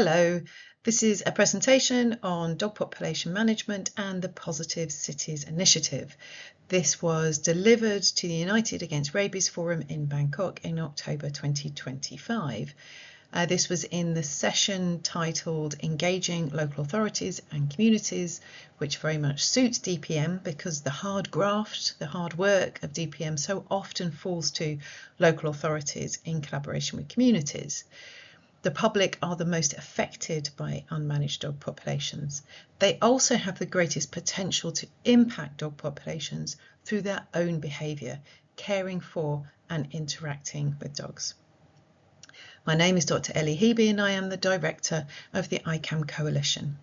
Hello, this is a presentation on dog population management and the Positive Cities Initiative. This was delivered to the United Against Rabies Forum in Bangkok in October 2025. This was in the session titled Engaging Local Authorities and Communities, which very much suits DPM because the hard graft, the hard work of DPM so often falls to local authorities in collaboration with communities. The public are the most affected by unmanaged dog populations. They also have the greatest potential to impact dog populations through their own behaviour, caring for and interacting with dogs. My name is Dr Elly Hiby and I am the Director of the ICAM Coalition.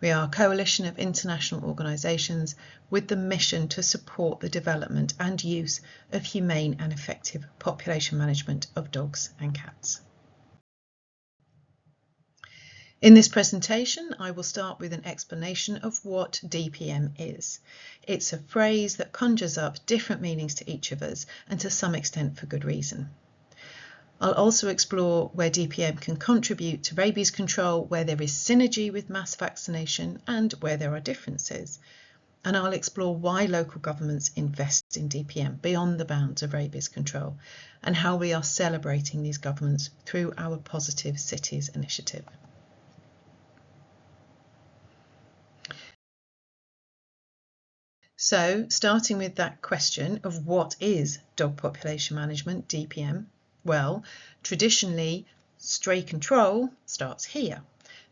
We are a coalition of international organisations with the mission to support the development and use of humane and effective population management of dogs and cats. In this presentation, I will start with an explanation of what DPM is. It's a phrase that conjures up different meanings to each of us, and to some extent for good reason. I'll also explore where DPM can contribute to rabies control, where there is synergy with mass vaccination and where there are differences. And I'll explore why local governments invest in DPM beyond the bounds of rabies control, and how we are celebrating these governments through our Positive Cities initiative. So, starting with that question of what is dog population management, DPM? Well, traditionally, stray control starts here.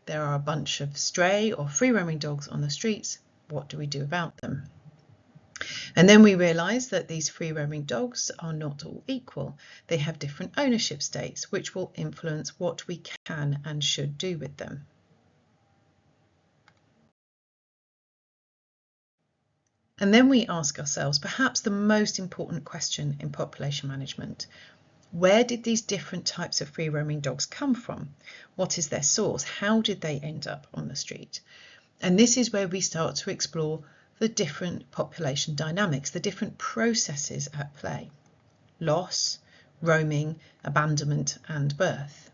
There are a bunch of stray or free-roaming dogs on the streets. What do we do about them? And then we realise that these free-roaming dogs are not all equal. They have different ownership states, which will influence what we can and should do with them. And then we ask ourselves perhaps the most important question in population management. Where did these different types of free-roaming dogs come from? What is their source? How did they end up on the street? And this is where we start to explore the different population dynamics, the different processes at play: loss, roaming, abandonment, and birth.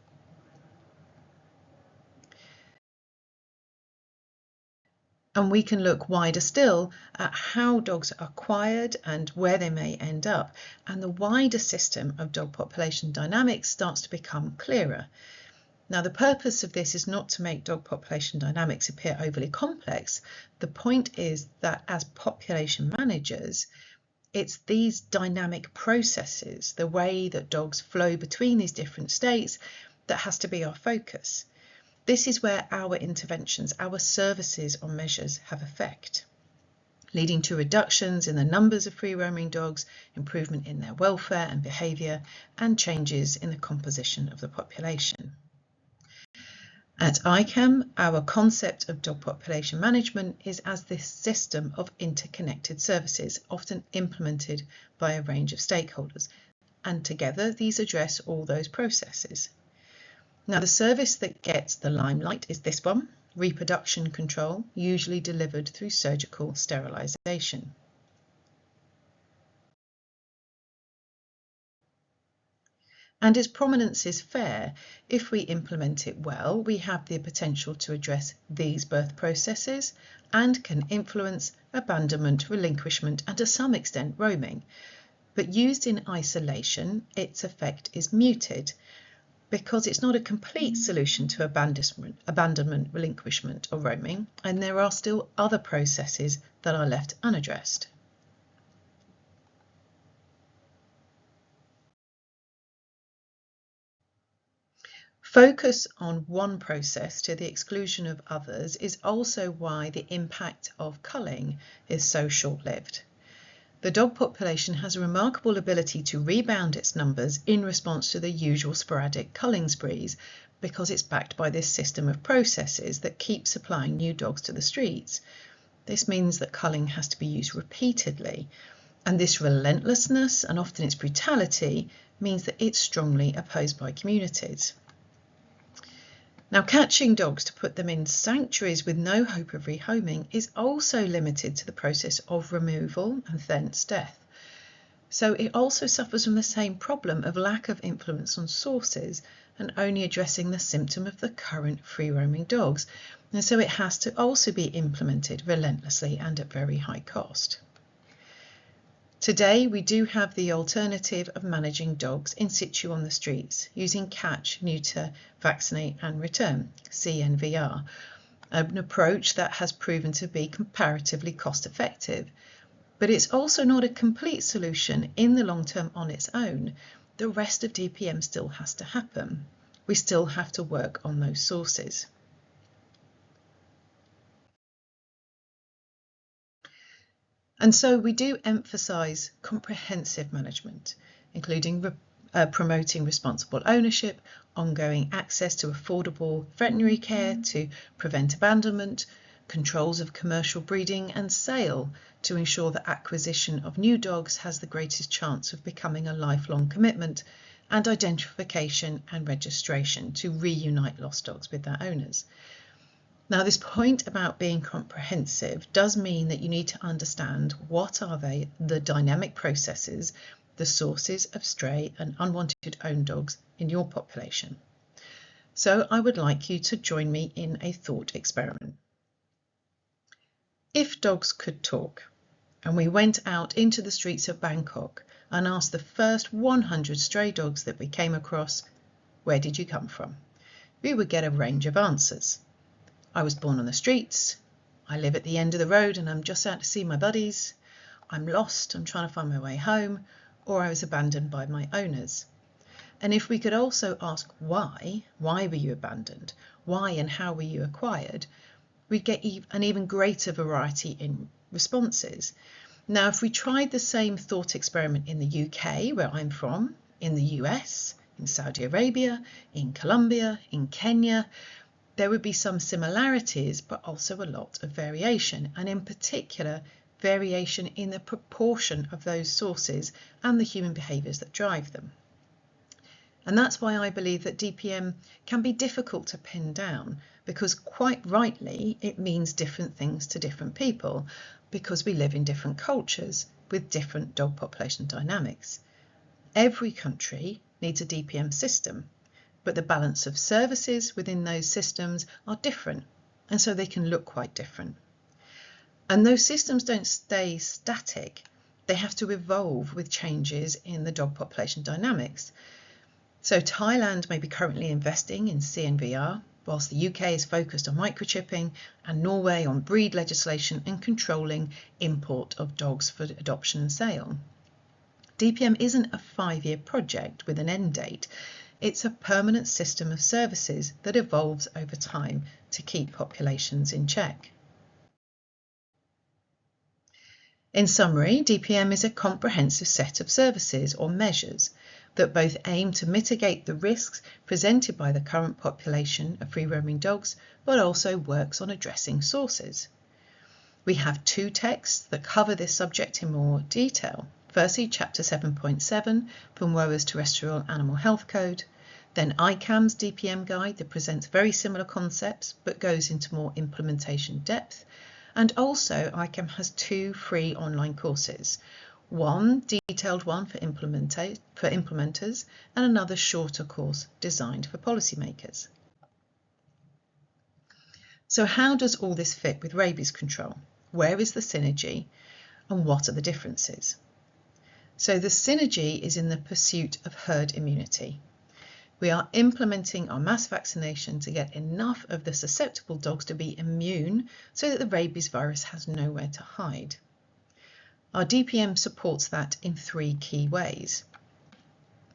And we can look wider still at how dogs are acquired and where they may end up, and the wider system of dog population dynamics starts to become clearer. Now, the purpose of this is not to make dog population dynamics appear overly complex. The point is that as population managers, it's these dynamic processes, the way that dogs flow between these different states, that has to be our focus. This is where our interventions, our services or measures have effect, leading to reductions in the numbers of free-roaming dogs, improvement in their welfare and behaviour, and changes in the composition of the population. At ICAM, our concept of dog population management is as this system of interconnected services, often implemented by a range of stakeholders, and together these address all those processes. Now, the service that gets the limelight is this one: reproduction control, usually delivered through surgical sterilisation. And its prominence is fair. If we implement it well, we have the potential to address these birth processes and can influence abandonment, relinquishment, and to some extent roaming. But used in isolation, its effect is muted, because it's not a complete solution to abandonment, relinquishment, or roaming, and there are still other processes that are left unaddressed. Focus on one process to the exclusion of others is also why the impact of culling is so short-lived. The dog population has a remarkable ability to rebound its numbers in response to the usual sporadic culling sprees, because it's backed by this system of processes that keep supplying new dogs to the streets. This means that culling has to be used repeatedly, and this relentlessness and often its brutality means that it's strongly opposed by communities. Now, catching dogs to put them in sanctuaries with no hope of rehoming is also limited to the process of removal and thence death. So it also suffers from the same problem of lack of influence on sources and only addressing the symptom of the current free-roaming dogs, and so it has to also be implemented relentlessly and at very high cost. Today, we do have the alternative of managing dogs in situ on the streets using catch, neuter, vaccinate and return, CNVR, an approach that has proven to be comparatively cost-effective. But it's also not a complete solution in the long term on its own. The rest of DPM still has to happen. We still have to work on those sources. And so we do emphasise comprehensive management, including promoting responsible ownership, ongoing access to affordable veterinary care to prevent abandonment, controls of commercial breeding and sale to ensure that acquisition of new dogs has the greatest chance of becoming a lifelong commitment, and identification and registration to reunite lost dogs with their owners. Now, this point about being comprehensive does mean that you need to understand what are the dynamic processes, the sources of stray and unwanted owned dogs in your population. So I would like you to join me in a thought experiment. If dogs could talk, and we went out into the streets of Bangkok and asked the first 100 stray dogs that we came across, where did you come from? We would get a range of answers. I was born on the streets, I live at the end of the road and I'm just out to see my buddies, I'm lost, I'm trying to find my way home, or I was abandoned by my owners. And if we could also ask why were you abandoned, why and how were you acquired, we'd get an even greater variety in responses. Now, if we tried the same thought experiment in the UK, where I'm from, in the US, in Saudi Arabia, in Colombia, in Kenya, there would be some similarities, but also a lot of variation, and in particular, variation in the proportion of those sources and the human behaviours that drive them. And that's why I believe that DPM can be difficult to pin down, because quite rightly, it means different things to different people, because we live in different cultures with different dog population dynamics. Every country needs a DPM system, but the balance of services within those systems are different, and so they can look quite different. And those systems don't stay static, they have to evolve with changes in the dog population dynamics. So Thailand may be currently investing in CNVR, whilst the UK is focused on microchipping, and Norway on breed legislation and controlling import of dogs for adoption and sale. DPM isn't a 5-year project with an end date. It's a permanent system of services that evolves over time to keep populations in check. In summary, DPM is a comprehensive set of services or measures that both aim to mitigate the risks presented by the current population of free-roaming dogs, but also works on addressing sources. We have 2 texts that cover this subject in more detail. Firstly, Chapter 7.7 from WOA's Terrestrial Animal Health Code, then ICAM's DPM guide that presents very similar concepts but goes into more implementation depth, and also ICAM has 2 free online courses, one detailed one for implementers and another shorter course designed for policymakers. So how does all this fit with rabies control? Where is the synergy and what are the differences? So the synergy is in the pursuit of herd immunity. We are implementing our mass vaccination to get enough of the susceptible dogs to be immune so that the rabies virus has nowhere to hide. Our DPM supports that in 3 key ways.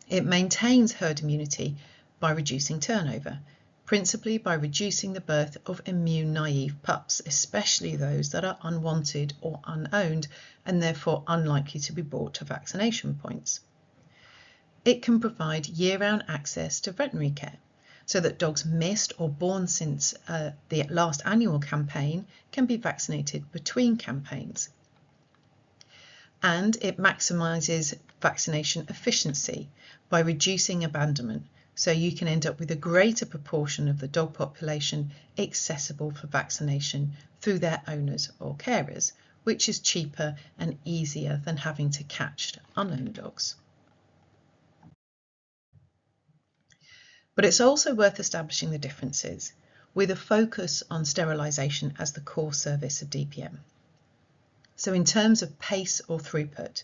It maintains herd immunity by reducing turnover, principally by reducing the birth of immune-naive pups, especially those that are unwanted or unowned and therefore unlikely to be brought to vaccination points. It can provide year-round access to veterinary care so that dogs missed or born since the last annual campaign can be vaccinated between campaigns. And it maximises vaccination efficiency by reducing abandonment, so you can end up with a greater proportion of the dog population accessible for vaccination through their owners or carers, which is cheaper and easier than having to catch unowned dogs. But it's also worth establishing the differences, with a focus on sterilisation as the core service of DPM. So in terms of pace or throughput,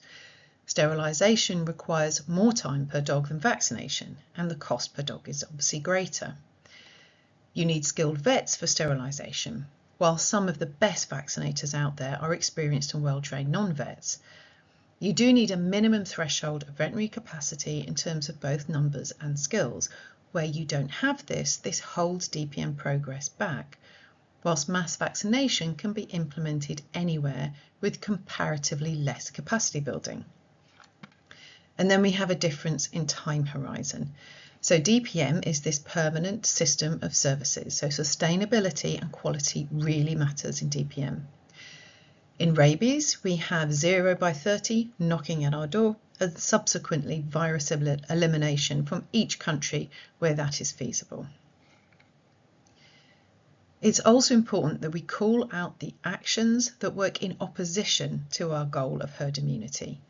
sterilisation requires more time per dog than vaccination, and the cost per dog is obviously greater. You need skilled vets for sterilisation, while some of the best vaccinators out there are experienced and well-trained non-vets. You do need a minimum threshold of veterinary capacity in terms of both numbers and skills. Where you don't have this, this holds DPM progress back, whilst mass vaccination can be implemented anywhere with comparatively less capacity building. And then we have a difference in time horizon. So DPM is this permanent system of services, so sustainability and quality really matters in DPM. In rabies, we have 0 by 30 knocking at our door, and subsequently virus elimination from each country where that is feasible. It's also important that we call out the actions that work in opposition to our goal of herd immunity.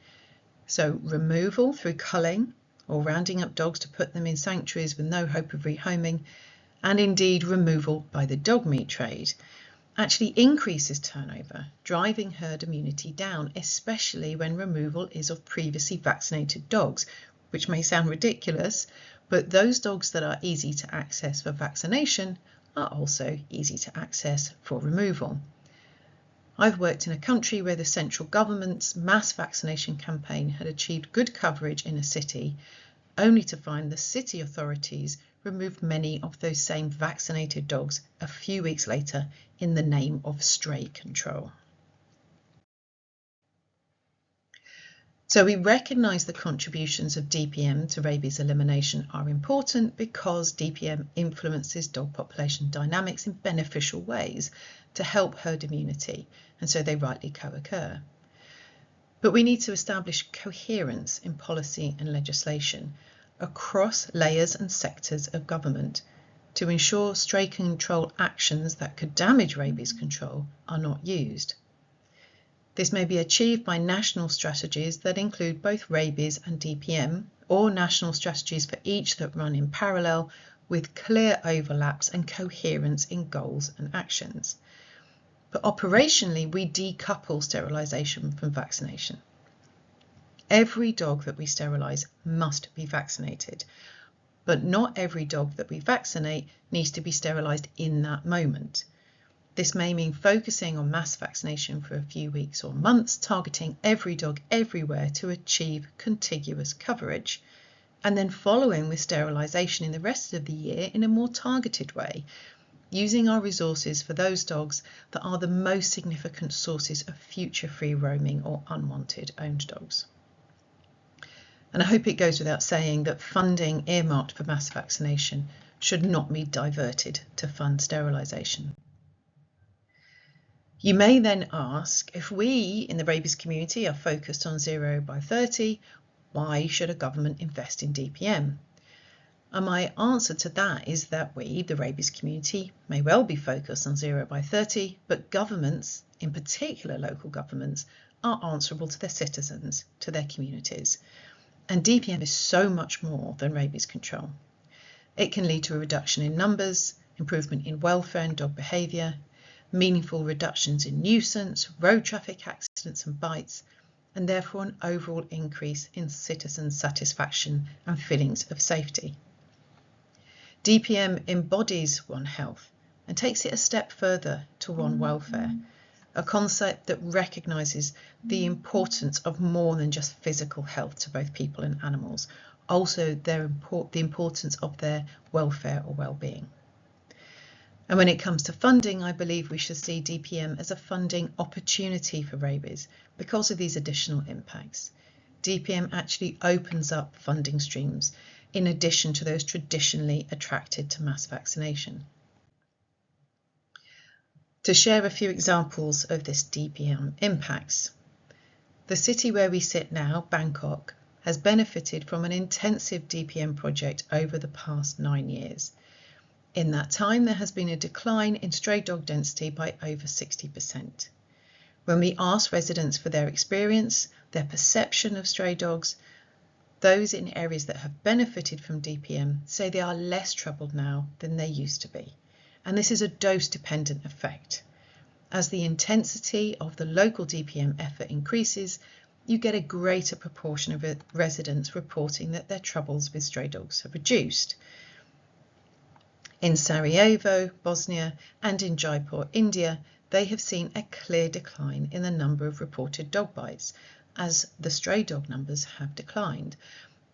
So removal through culling or rounding up dogs to put them in sanctuaries with no hope of rehoming, and indeed removal by the dog meat trade, actually increases turnover, driving herd immunity down, especially when removal is of previously vaccinated dogs, which may sound ridiculous, but those dogs that are easy to access for vaccination are also easy to access for removal. I've worked in a country where the central government's mass vaccination campaign had achieved good coverage in a city, only to find the city authorities removed many of those same vaccinated dogs a few weeks later in the name of stray control. So we recognise the contributions of DPM to rabies elimination are important because DPM influences dog population dynamics in beneficial ways to help herd immunity, and so they rightly co-occur. But we need to establish coherence in policy and legislation across layers and sectors of government to ensure stray control actions that could damage rabies control are not used. This may be achieved by national strategies that include both rabies and DPM, or national strategies for each that run in parallel with clear overlaps and coherence in goals and actions. But operationally, we decouple sterilisation from vaccination. Every dog that we sterilise must be vaccinated, but not every dog that we vaccinate needs to be sterilised in that moment. This may mean focusing on mass vaccination for a few weeks or months, targeting every dog everywhere to achieve contiguous coverage, and then following with sterilisation in the rest of the year in a more targeted way, using our resources for those dogs that are the most significant sources of future free roaming or unwanted owned dogs. And I hope it goes without saying that funding earmarked for mass vaccination should not be diverted to fund sterilisation. You may then ask, if we in the rabies community are focused on 0 by 30, why should a government invest in DPM? And my answer to that is that we, the rabies community, may well be focused on 0 by 30, but governments, in particular local governments, are answerable to their citizens, to their communities. And DPM is so much more than rabies control. It can lead to a reduction in numbers, improvement in welfare and dog behaviour, meaningful reductions in nuisance, road traffic accidents and bites, and therefore an overall increase in citizen satisfaction and feelings of safety. DPM embodies One Health and takes it a step further to One Welfare, a concept that recognises the importance of more than just physical health to both people and animals, also the importance of their welfare or well-being. And when it comes to funding, I believe we should see DPM as a funding opportunity for rabies because of these additional impacts. DPM actually opens up funding streams in addition to those traditionally attracted to mass vaccination. To share a few examples of this DPM impacts. The city where we sit now, Bangkok, has benefited from an intensive DPM project over the past 9 years. In that time, there has been a decline in stray dog density by over 60%. When we asked residents for their experience, their perception of stray dogs, Those in areas that have benefited from DPM say they are less troubled now than they used to be. And this is a dose-dependent effect. As the intensity of the local DPM effort increases, you get a greater proportion of residents reporting that their troubles with stray dogs have reduced. In Sarajevo, Bosnia, and in Jaipur, India, they have seen a clear decline in the number of reported dog bites, as the stray dog numbers have declined.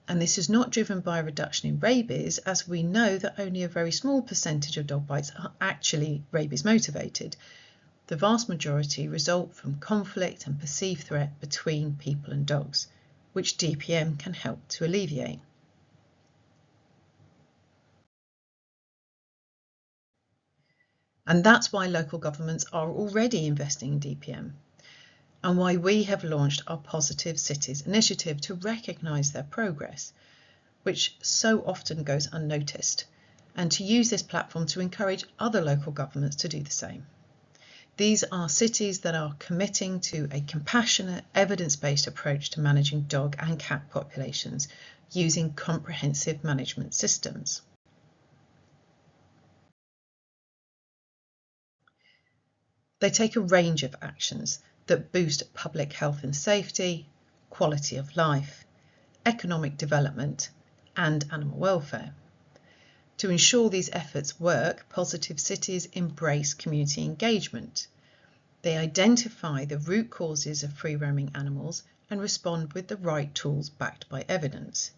And this is not driven by a reduction in rabies, as we know that only a very small percentage of dog bites are actually rabies motivated. The vast majority result from conflict and perceived threat between people and dogs, which DPM can help to alleviate. And that's why local governments are already investing in DPM, and why we have launched our Positive Cities initiative to recognise their progress, which so often goes unnoticed, and to use this platform to encourage other local governments to do the same. These are cities that are committing to a compassionate, evidence-based approach to managing dog and cat populations using comprehensive management systems. They take a range of actions that boost public health and safety, quality of life, economic development, and animal welfare. To ensure these efforts work, Positive Cities embrace community engagement. They identify the root causes of free-roaming animals and respond with the right tools backed by evidence.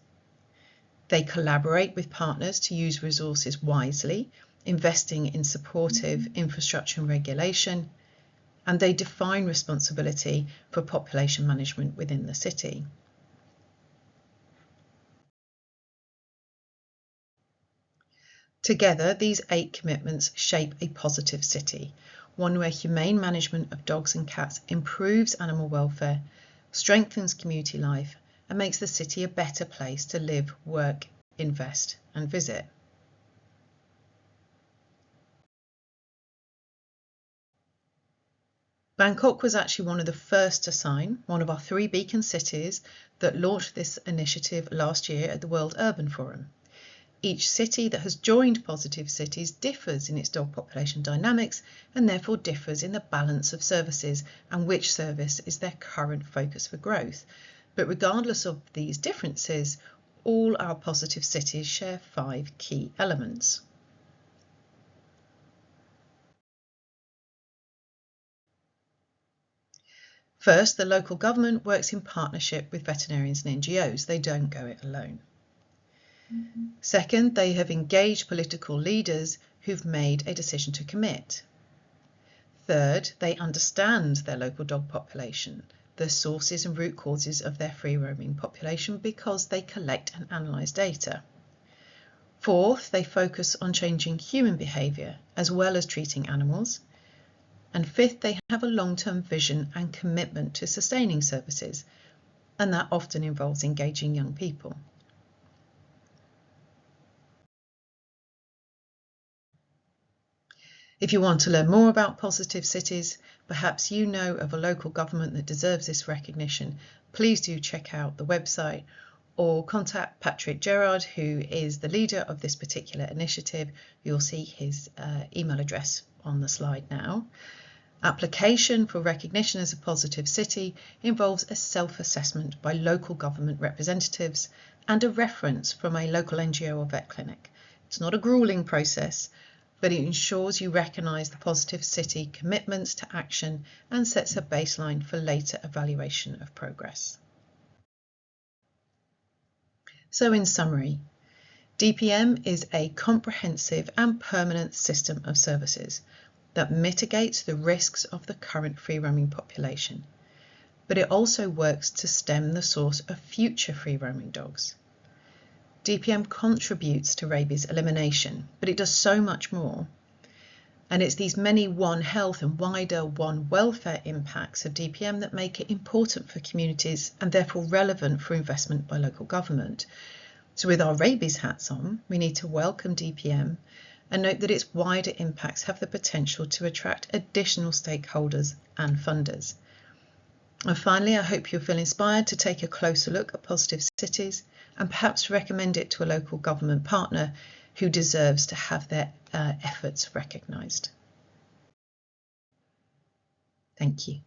They collaborate with partners to use resources wisely, investing in supportive infrastructure and regulation, and they define responsibility for population management within the city. Together, these 8 commitments shape a positive city, one where humane management of dogs and cats improves animal welfare, strengthens community life, and makes the city a better place to live, work, invest, and visit. Bangkok was actually one of the first to sign, one of our 3 beacon cities that launched this initiative last year at the World Urban Forum. Each city that has joined Positive Cities differs in its dog population dynamics and therefore differs in the balance of services and which service is their current focus for growth. But regardless of these differences, all our Positive Cities share 5 key elements. First, the local government works in partnership with veterinarians and NGOs. They don't go it alone. Second, they have engaged political leaders who've made a decision to commit. Third, they understand their local dog population, the sources and root causes of their free-roaming population, because they collect and analyse data. Fourth, they focus on changing human behaviour as well as treating animals. And fifth, they have a long-term vision and commitment to sustaining services, and that often involves engaging young people. If you want to learn more about Positive Cities, perhaps you know of a local government that deserves this recognition, please do check out the website or contact Patrick Gerard, who is the leader of this particular initiative. You'll see his email address on the slide now. Application for recognition as a positive city involves a self-assessment by local government representatives and a reference from a local NGO or vet clinic. It's not a grueling process, but it ensures you recognise the positive city commitments to action and sets a baseline for later evaluation of progress. So in summary, DPM is a comprehensive and permanent system of services that mitigates the risks of the current free-roaming population, but it also works to stem the source of future free-roaming dogs. DPM contributes to rabies elimination, but it does so much more. And it's these many One Health and wider One Welfare impacts of DPM that make it important for communities and therefore relevant for investment by local government. So with our rabies hats on, we need to welcome DPM and note that its wider impacts have the potential to attract additional stakeholders and funders. And finally, I hope you'll feel inspired to take a closer look at positive cities and perhaps recommend it to a local government partner who deserves to have their efforts recognised. Thank you.